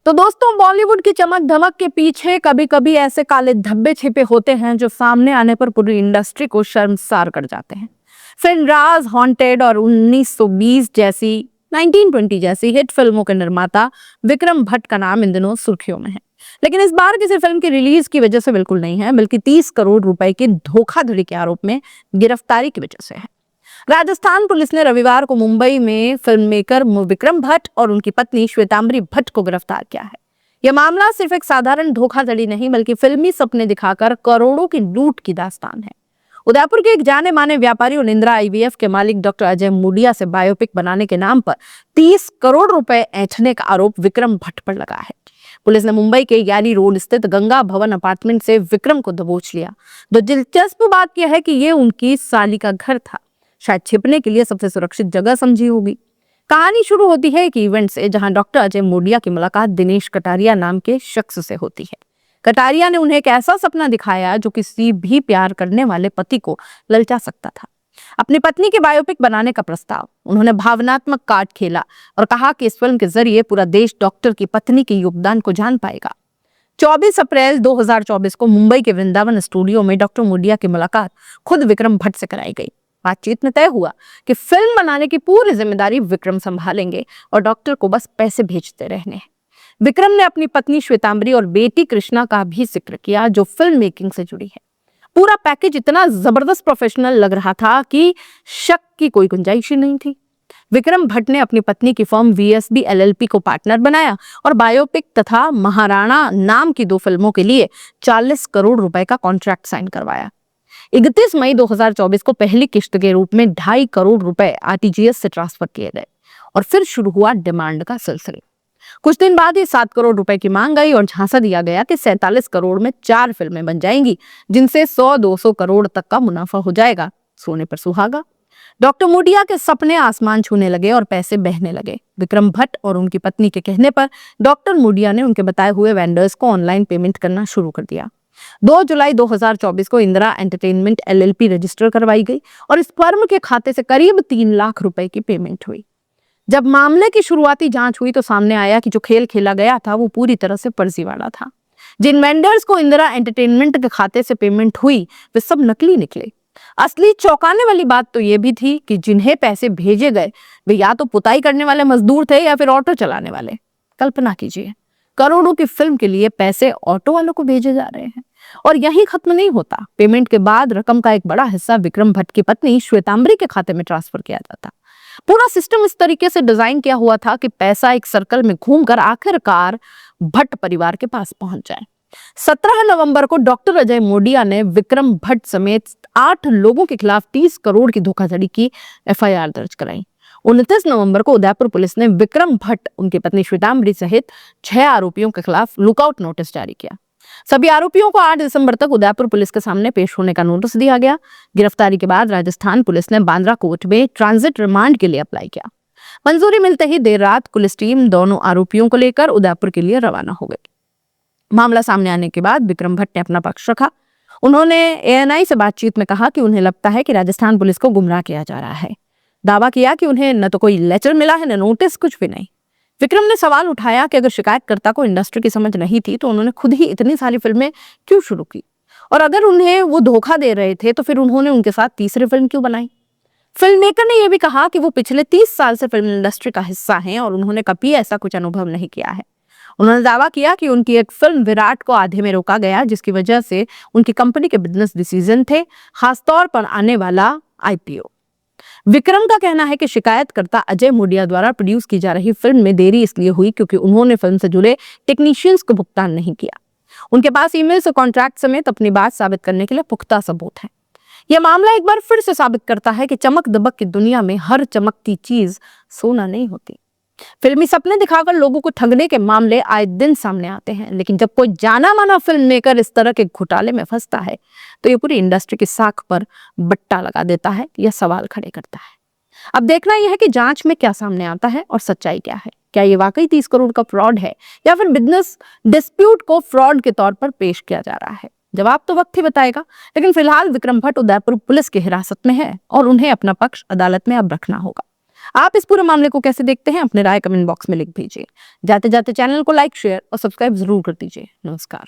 तो दोस्तों, बॉलीवुड की चमक धमक के पीछे कभी कभी ऐसे काले धब्बे छिपे होते हैं जो सामने आने पर पूरी इंडस्ट्री को शर्मसार कर जाते हैं। फिल्म राज, हॉन्टेड और 1920 जैसी 1920 जैसी हिट फिल्मों के निर्माता विक्रम भट्ट का नाम इन दिनों सुर्खियों में है। लेकिन इस बार किसी फिल्म की रिलीज की वजह से बिल्कुल नहीं है, बल्कि 30 करोड़ रुपए की धोखाधड़ी के आरोप में गिरफ्तारी की वजह से है। राजस्थान पुलिस ने रविवार को मुंबई में फिल्म मेकर विक्रम भट्ट और उनकी पत्नी श्वेतांबरी भट्ट को गिरफ्तार किया है। यह मामला सिर्फ एक साधारण धोखाधड़ी नहीं, बल्कि फिल्मी सपने दिखाकर करोड़ों की लूट की दास्तान है। उदयपुर के एक जाने माने व्यापारी और इंदिरा आईवीएफ के मालिक डॉक्टर अजय मुडिया से बायोपिक बनाने के नाम पर 30 करोड़ रुपए ऐंठने का आरोप विक्रम भट्ट पर लगा है। पुलिस ने मुंबई के याली रोड स्थित गंगा भवन अपार्टमेंट से विक्रम को दबोच लिया। तो दिलचस्प बात यह है कि यह उनकी साली का घर था, शायद छिपने के लिए सबसे सुरक्षित जगह समझी होगी। कहानी शुरू होती है एक इवेंट से, जहां डॉक्टर अजय मुडिया की मुलाकात दिनेश कटारिया नाम के शख्स से होती है। कटारिया ने उन्हें एक ऐसा सपना दिखाया जो किसी भी प्यार करने वाले पति को ललचा सकता था, अपनी पत्नी के बायोपिक बनाने का प्रस्ताव। उन्होंने भावनात्मक कार्ड खेला और कहा कि इस फिल्म के जरिए पूरा देश डॉक्टर की पत्नी के योगदान को जान पाएगा। 24 अप्रैल 2024 को मुंबई के वृंदावन स्टूडियो में डॉक्टर मुडिया की मुलाकात खुद विक्रम भट्ट से कराई गई। बातचीत में तय हुआ कि फिल्म बनाने की पूरी जिम्मेदारी विक्रम संभालेंगे और डॉक्टर को बस पैसे भेजते रहने हैं। विक्रम ने अपनी पत्नी श्वेतांबरी और बेटी कृष्णा का भी जिक्र किया, जो फिल्म मेकिंग से जुड़ी है। पूरा पैकेज इतना जबरदस्त प्रोफेशनल लग रहा था कि शक की कोई गुंजाइश ही नहीं थी। विक्रम भट्ट ने अपनी पत्नी की फर्म वीएसबी एलएलपी को पार्टनर बनाया और बायोपिक तथा महाराणा नाम की 2 फिल्मों के लिए 40 करोड़ रुपए का कॉन्ट्रैक्ट साइन करवाया। 31 मई 2024 को पहली किश्त के रूप में 2.5 करोड़ रुपए आरटीजीएस से ट्रांसफर किए गए और फिर शुरू हुआ डिमांड का सिलसिला। कुछ दिन बाद ही 7 करोड़ रुपए की मांग आई और झांसा दिया गया कि 47 करोड़ में 4 फिल्में बन जाएंगी, जिनसे 100-200 करोड़ तक का मुनाफा हो जाएगा। सोने पर सुहागा। डॉक्टर मुडिया के सपने आसमान छूने लगे और पैसे बहने लगे। विक्रम भट्ट और उनकी पत्नी के कहने पर डॉक्टर मुडिया ने उनके बताए हुए वेंडर्स को ऑनलाइन पेमेंट करना शुरू कर दिया। 2 जुलाई 2024 को इंदिरा एंटरटेनमेंट एलएलपी रजिस्टर करवाई गई और इस फर्म के खाते से करीब 3 लाख रुपए की पेमेंट हुई। जब मामले की शुरुआती जांच हुई तो सामने आया कि जो खेल खेला गया था वो पूरी तरह से फर्जीवाड़ा था। जिन वेंडर्स को इंदिरा एंटरटेनमेंट के खाते से पेमेंट हुई वे सब नकली निकले। असली चौंकाने वाली बात तो ये भी थी कि जिन्हें पैसे भेजे गए वे या तो पुताई करने वाले मजदूर थे या फिर ऑटो चलाने वाले। कल्पना कीजिए, करोड़ों की फिल्म के लिए पैसे ऑटो वालों को भेजे जा रहे हैं। और यही खत्म नहीं होता। पेमेंट के बाद रकम का एक बड़ा हिस्सा विक्रम भट्ट की पत्नी श्वेतांबरी के खाते में ट्रांसफर किया जाता। पूरा सिस्टम इस तरीके से डिजाइन किया हुआ था कि पैसा एक सर्कल में घूमकर आखिरकार भट्ट परिवार के पास पहुंच जाए। 17 नवंबर को डॉक्टर अजय मुडिया ने विक्रम भट्ट समेत 8 लोगों के खिलाफ 30 करोड़ की धोखाधड़ी की एफआईआर दर्ज कराई। 29 नवंबर को उदयपुर पुलिस ने विक्रम भट्ट, उनकी पत्नी श्वेतांबरी सहित 6 आरोपियों के खिलाफ लुकआउट नोटिस जारी किया। सभी आरोपियों को 8 दिसंबर तक उदयपुर पुलिस के सामने पेश होने का नोटिस दिया गया। गिरफ्तारी के बाद राजस्थान पुलिस ने बांद्रा कोर्ट में ट्रांजिट रिमांड के लिए अप्लाई किया। मंजूरी मिलते ही देर रात पुलिस टीम दोनों आरोपियों को लेकर उदयपुर के लिए रवाना हो गई। मामला सामने आने के बाद विक्रम भट्ट ने अपना पक्ष रखा। उन्होंने एएनआई से बातचीत में कहा कि उन्हें लगता है कि राजस्थान पुलिस को गुमराह किया जा रहा है। दावा किया कि उन्हें न तो कोई लेटर मिला है, न नोटिस, कुछ भी नहीं। विक्रम ने सवाल उठाया कि अगर शिकायतकर्ता को इंडस्ट्री की समझ नहीं थी तो उन्होंने खुद ही इतनी सारी फिल्में क्यों शुरू की, और अगर उन्हें वो धोखा दे रहे थे तो फिर उन्होंने उनके साथ तीसरी फिल्म क्यों बनाई। फिल्म मेकर ने यह भी कहा कि वो पिछले 30 साल से फिल्म इंडस्ट्री का हिस्सा हैं और उन्होंने कभी ऐसा कुछ अनुभव नहीं किया है। उन्होंने दावा किया कि उनकी एक फिल्म विराट को आधे में रोका गया, जिसकी वजह से उनकी कंपनी के बिजनेस डिसीजन थे, खासतौर पर आने वाला आईपीओ। विक्रम का कहना है कि शिकायतकर्ता अजय मुडिया द्वारा प्रोड्यूस की जा रही फिल्म में देरी इसलिए हुई क्योंकि उन्होंने फिल्म से जुड़े टेक्नीशियंस को भुगतान नहीं किया। उनके पास ईमेल से कॉन्ट्रैक्ट समेत अपनी बात साबित करने के लिए पुख्ता सबूत है। यह मामला एक बार फिर से साबित करता है कि चमक दबक की दुनिया में हर चमकती चीज सोना नहीं होती। फिल्मी सपने दिखाकर लोगों को ठगने के मामले आए दिन सामने आते हैं, लेकिन जब कोई जाना माना फिल्म मेकर इस तरह के घोटाले में फंसता है तो ये पूरी इंडस्ट्री की साख पर बट्टा लगा देता है, यह सवाल खड़े करता है। अब देखना यह है कि जांच में क्या सामने आता है और सच्चाई क्या है। क्या ये वाकई 30 करोड़ का फ्रॉड है या फिर बिजनेस डिस्प्यूट को फ्रॉड के तौर पर पेश किया जा रहा है? जवाब तो वक्त ही बताएगा, लेकिन फिलहाल विक्रम भट्ट उदयपुर पुलिस की हिरासत में है और उन्हें अपना पक्ष अदालत में अब रखना होगा। आप इस पूरे मामले को कैसे देखते हैं, अपने राय कमेंट बॉक्स में लिख दीजिए। जाते जाते चैनल को लाइक, शेयर और सब्सक्राइब जरूर कर दीजिए। नमस्कार।